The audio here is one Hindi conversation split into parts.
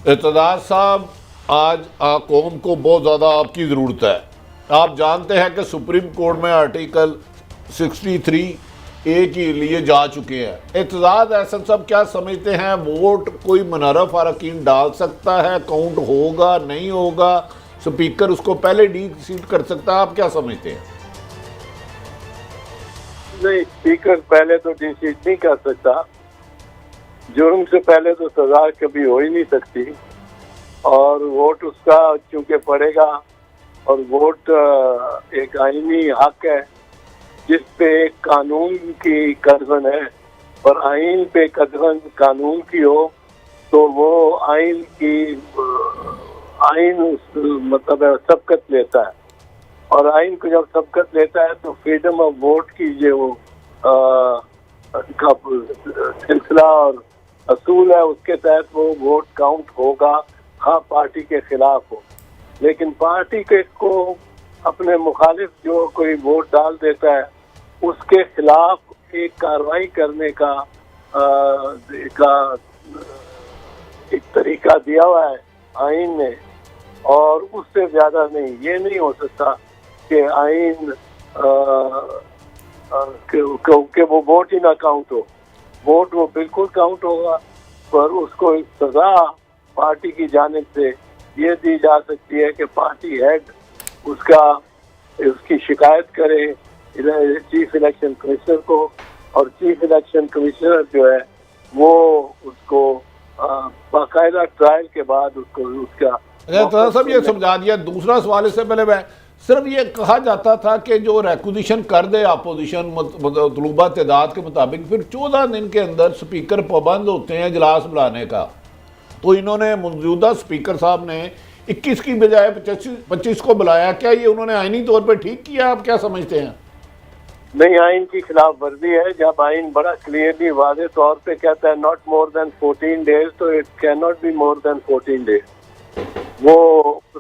इत्तेदाद साहब, आज कौम को बहुत ज़्यादा आपकी ज़रूरत है। आप जानते हैं कि सुप्रीम कोर्ट में आर्टिकल 63A के लिए जा चुके हैं। इत्तेदाद एहसन साहब क्या समझते हैं, वोट कोई मुनर्रफ अरकान डाल सकता है, काउंट होगा नहीं होगा, स्पीकर उसको पहले डी सीट कर सकता है, आप क्या समझते हैं? नहीं, स्पीकर पहले तो डी सीट नहीं कर सकता। जुर्म से पहले तो सजा कभी हो ही नहीं सकती, और वोट उसका चूंकि पड़ेगा, और वोट एक आईनी हक है जिस पे कानून की कदगन है, और आइन पे कदगन कानून की हो तो वो आइन की मतलब सबकत लेता है, और आइन को जब सबकत लेता है तो फ्रीडम ऑफ वोट की जो सिलसिला और असूल है उसके तहत वो वोट काउंट होगा, हाँ पार्टी के खिलाफ हो। लेकिन पार्टी के को अपने मुखालिफ जो कोई वोट डाल देता है उसके खिलाफ एक कार्रवाई करने का एक तरीका दिया हुआ है आइन ने, और उससे ज्यादा नहीं। ये नहीं हो सकता कि आइन कि वो वोट ही ना काउंट हो। वोट वो बिल्कुल काउंट होगा, पर उसको एक सजा पार्टी की जानिब से ये दी जा सकती है कि पार्टी हेड उसकी शिकायत करे चीफ इलेक्शन कमिश्नर को, और चीफ इलेक्शन कमिश्नर जो है वो उसको बाकायदा ट्रायल के बाद उसको उसका सब ये समझा दिया। दूसरा सवाल इससे पहले मैं सिर्फ ये कहा जाता था कि जो रेक्विजिशन कर दे अपोजिशन मतलूबा तादाद के मुताबिक, फिर 14 दिन के अंदर स्पीकर पाबंद होते हैं इजलास बुलाने का। तो इन्होंने मौजूदा स्पीकर साहब ने 21 की बजाय 25 को बुलाया। क्या ये उन्होंने आईनी तौर पर ठीक किया, आप क्या समझते हैं? नहीं, आइन की खिलाफ वर्जी है। जब आइन बड़ा क्लियरली वाज़ेह तौर पे कहता है नॉट मोर देन 14 डेज, तो it can not be more than 14 days. वो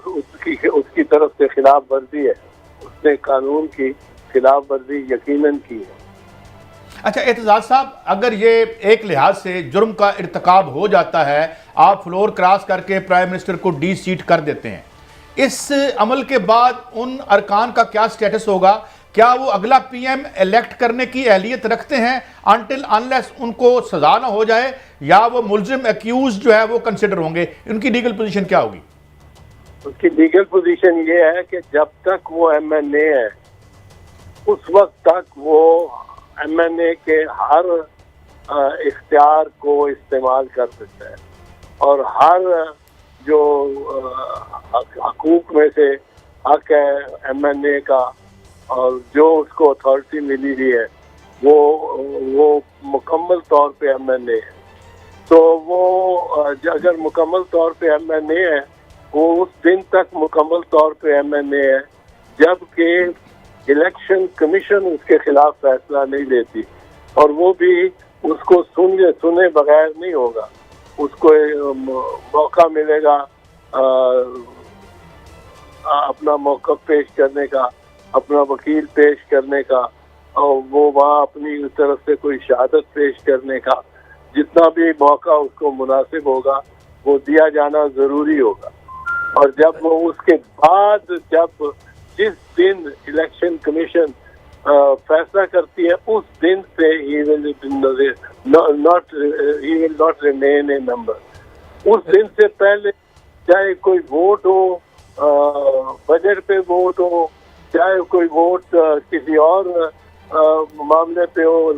उसकी तरफ से खिलाफ वर्जी है, उसने कानून की खिलाफ वर्जी यकीनन की है। अच्छा एतजाज साहब, अगर ये एक लिहाज से जुर्म का इर्तिकाब हो जाता है, आप फ्लोर क्रॉस करके प्राइम मिनिस्टर को डी सीट कर देते हैं, इस अमल के बाद उन अरकान का क्या स्टेटस होगा? क्या वो अगला पीएम इलेक्ट करने की अहलियत रखते हैं अनटिल अनलेस उनको सजा ना हो जाए, या वो मुलजिम एक्यूज जो है वो कंसिडर होंगे? उनकी लीगल पोजीशन क्या होगी? उसकी लीगल पोजीशन ये है कि जब तक वो एमएनए है उस वक्त तक वो एमएनए के हर इख्तियार को इस्तेमाल कर सकता है, और हर जो हकूक में से हक है एमएनए का, और जो उसको अथॉरिटी मिली हुई है वो मुकम्मल तौर पे एमएनए है। तो वो अगर मुकम्मल तौर पे एमएनए है, वो उस दिन तक मुकम्मल तौर पे एमएनए है जबकि इलेक्शन कमीशन उसके खिलाफ फैसला नहीं लेती, और वो भी उसको सुने बगैर नहीं होगा। उसको मौका मिलेगा अपना मौक़िफ़ पेश करने का, अपना वकील पेश करने का, और वो वहाँ अपनी तरफ से कोई शहादत पेश करने का, जितना भी मौका उसको मुनासिब होगा वो दिया जाना ज़रूरी होगा। और जब वो उसके बाद जब जिस दिन इलेक्शन कमीशन फैसला करती है उस दिन से he will not remain A member. उस दिन से पहले चाहे कोई वोट हो, बजट पे वोट हो, चाहे कोई वोट किसी और मामले पे हो,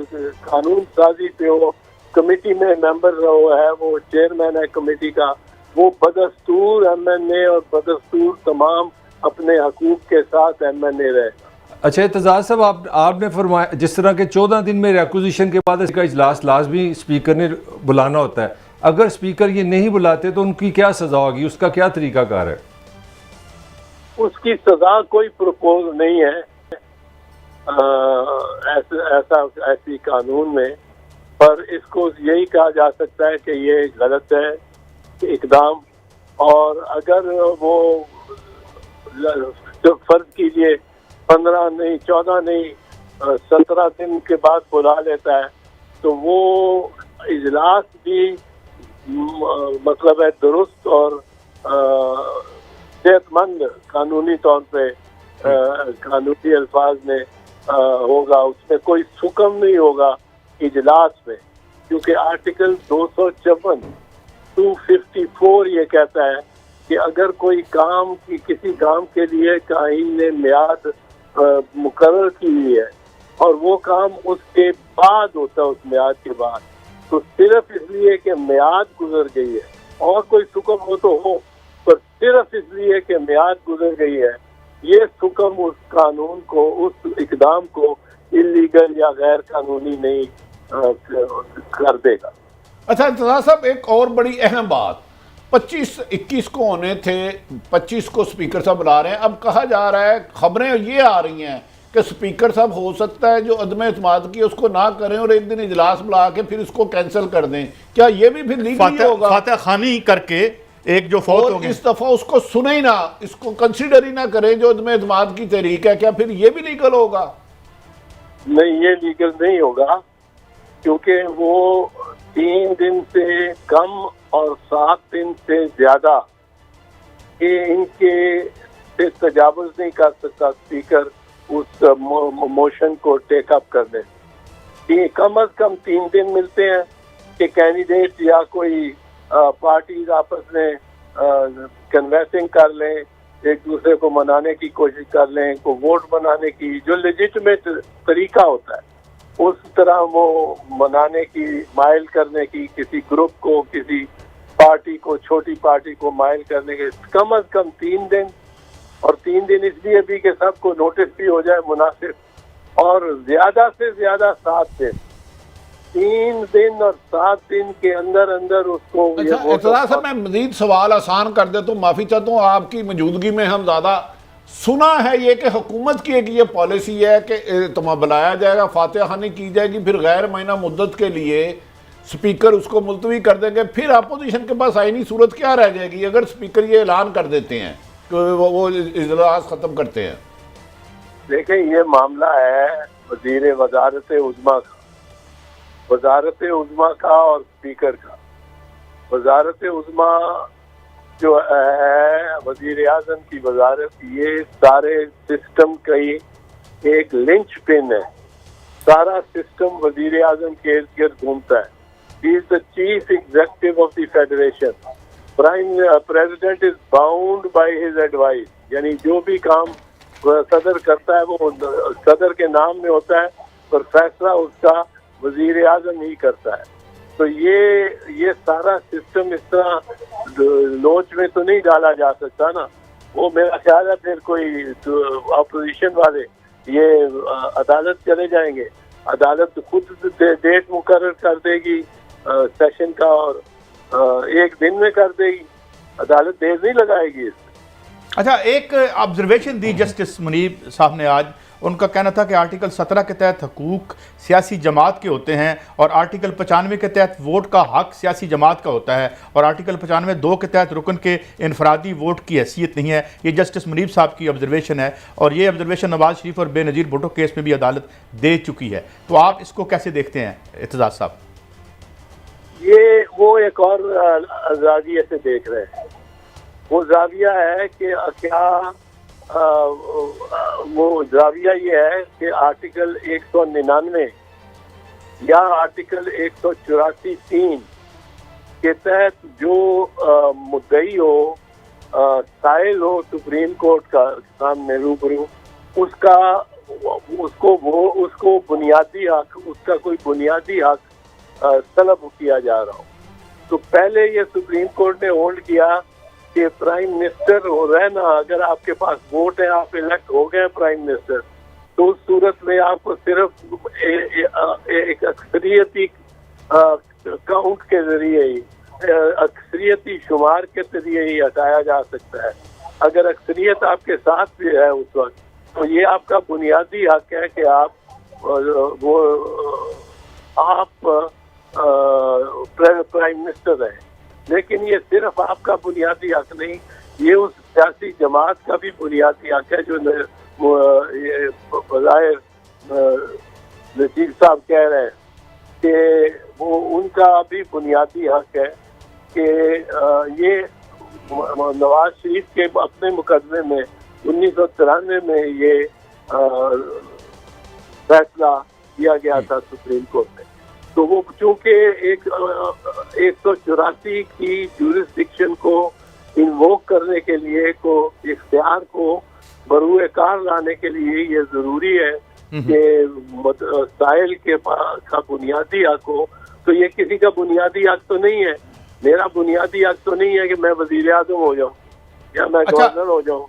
कानून साजी पे हो, कमेटी में मेंबर है, वो चेयरमैन है कमेटी का, वो बदस्तूर एमएनए और बदस्तूर तमाम अपने हकूक के साथ एमएनए रहेगा। अच्छा एतजाज साहब, आपने फरमाया जिस तरह के 14 दिन में रेक्विजिशन के बाद इसका इजलास लाजमी स्पीकर ने बुलाना होता है, अगर स्पीकर ये नहीं बुलाते तो उनकी क्या सजा होगी, उसका क्या तरीकाकार है? उसकी सजा कोई प्रपोज नहीं है ऐसी कानून में, पर इसको यही कहा जा सकता है कि ये गलत है इकदाम। और अगर वो जो फर्ज कीजिए 15 नहीं 14 नहीं 17 दिन के बाद बुला लेता है, तो वो इजलास भी मतलब है दुरुस्त और सेहतमंद कानूनी तौर पे कानूनी अल्फाज में होगा, उसमें कोई सुकम नहीं होगा इजलास में, क्योंकि आर्टिकल 254 ये कहता है कि अगर कोई काम की किसी काम के लिए कायम ने मियाद मुकर्रर की हुई है और वो काम उसके बाद होता है, उस मियाद के बाद, तो सिर्फ इसलिए कि मियाद गुजर गई है और कोई सुकम हो तो हो, पर सिर्फ इसलिए कि मियाद गुजर गई है, ये सुकम उस कानून को, उस इकदाम को इलीगल या गैर कानूनी नहीं कर देगा। अच्छा इंतज़ार साहब, एक और बड़ी अहम बात, 25-21 को होने थे, 25 को स्पीकर साहब बुला रहे हैं। अब कहा जा रहा है, खबरें ये आ रही हैं कि स्पीकर साहब हो सकता है जो अदम एतमाद की उसको ना करें और एक दिन इजलास बुला के फिर उसको कैंसिल कर दें। क्या ये भी फिर लीगल होगा? फातह खानी करके एक जो फौत हो गए, इस दफा उसको सुने ही ना, इसको कंसीडर ही ना करें जो अदम एतमाद की तहरीक है, क्या फिर ये भी लीगल होगा? नहीं, ये लीगल नहीं होगा, क्योंकि वो 3 दिन से कम और 7 दिन से ज्यादा इनके से तजावुज नहीं कर सकता स्पीकर उस मोशन को टेक अप करने। कम अज कम 3 दिन मिलते हैं कि कैंडिडेट या कोई पार्टीज आपस में कन्वेंसिंग कर लें, एक दूसरे को मनाने की कोशिश कर लें, को वोट बनाने की जो लेजिटिमेट तरीका होता है उस तरह वो मनाने की, माइल करने की, किसी ग्रुप को, किसी पार्टी को, छोटी पार्टी को माइल करने के कम अज कम 3 दिन, और 3 दिन इसलिए भी कि सबको नोटिस भी हो जाए मुनासिब, और ज्यादा से ज्यादा 7 दिन, 3 दिन और 7 दिन के अंदर अंदर उसको। अच्छा सर, मैं मजीद सवाल आसान कर देता हूँ, माफ़ी चाहता हूँ आपकी मौजूदगी में। हम ज़्यादा सुना है ये कि हुकूमत की एक ये पॉलिसी है कि तुम बुलाया जाएगा, फातह खानी की जाएगी, फिर गैर महीना मुद्दत के लिए स्पीकर उसको मुलतवी कर देंगे, फिर अपोजिशन के पास आईनी सूरत क्या रह जाएगी अगर स्पीकर ये ऐलान कर देते हैं कि वो इजलास ख़त्म करते हैं? देखें, ये मामला है वज़ीर वज़ारत उज़्मा का, वज़ारत उज़्मा का और स्पीकर का। वज़ारत उज़्मा जो है वज़ीर आज़म की वज़ारत, ये सारे सिस्टम का एक लिंच पिन है। सारा सिस्टम वज़ीर आज़म के इर्द गिर्द घूमता है। He is the chief executive of the federation. Prime president is bound by his advice, यानी जो भी काम सदर करता है वो सदर के नाम में होता है, पर फैसला उसका वज़ीर आज़म ही करता है। तो ये सारा सिस्टम इस तरह लोच में तो नहीं डाला जा सकता ना। वो मेरा ख्याल है फिर कोई अपोजिशन वाले ये अदालत चले जाएंगे, अदालत खुद डेट मुकर्रर कर देगी सेशन का और 1 दिन में कर देगी, अदालत देर नहीं लगाएगी इसमें। अच्छा, एक ऑब्जर्वेशन दी जस्टिस मुनीब साहब ने आज, उनका कहना था कि आर्टिकल 17 के तहत हकूक सियासी जमात के होते हैं और आर्टिकल 95 के तहत वोट का हक सियासी जमात का होता है और आर्टिकल 95(2) के तहत रुकन के इनफरादी वोट की हैसियत नहीं है। ये जस्टिस मुनीब साहब की ऑब्जर्वेशन है और ये ऑब्जर्वेशन नवाज शरीफ और बेनज़ीर भुट्टो केस में भी अदालत दे चुकी है। तो आप इसको कैसे देखते हैं एतजाज साहब? ये वो एक और जाविये से देख रहे हैं। वो जाविया है कि क्या वो जाविया ये है कि आर्टिकल 199 या आर्टिकल 184(3) के तहत जो मुद्दई हो, साइल हो सुप्रीम कोर्ट का सामने रूबरू, उसको बुनियादी हक, उसका कोई बुनियादी हक तलब किया जा रहा हो। तो पहले ये सुप्रीम कोर्ट ने होल्ड किया कि प्राइम मिनिस्टर हो रहना, अगर आपके पास वोट है, आप इलेक्ट हो गए प्राइम मिनिस्टर, तो उस सूरत में आपको सिर्फ एक अक्सरियती काउंट के जरिए ही, अक्सरियती शुमार के जरिए ही हटाया जा सकता है। अगर अक्सरियत आपके साथ भी है उस वक्त, तो ये आपका बुनियादी हक है कि आप प्राइम मिनिस्टर हैं। लेकिन ये सिर्फ आपका बुनियादी हक नहीं, ये उस सियासी जमात का भी बुनियादी हक है जो बज़ाहिर नजीर साहब कह रहे हैं कि वो उनका भी बुनियादी हक है कि ये नवाज शरीफ के अपने मुकदमे में 1993 में ये फैसला किया गया था सुप्रीम कोर्ट में। तो वो चूंकि एक 184 की ज्यूरिसडिक्शन को इन्वोक करने के लिए को इख्तियार को बरूए कार लाने के लिए ये जरूरी है कि साहिल के पास का बुनियादी हक हो। तो ये किसी का बुनियादी हक तो नहीं है, मेरा बुनियादी हक तो नहीं है कि मैं वजीर आजम हो जाऊं या मैं गवर्नर हो जाऊं।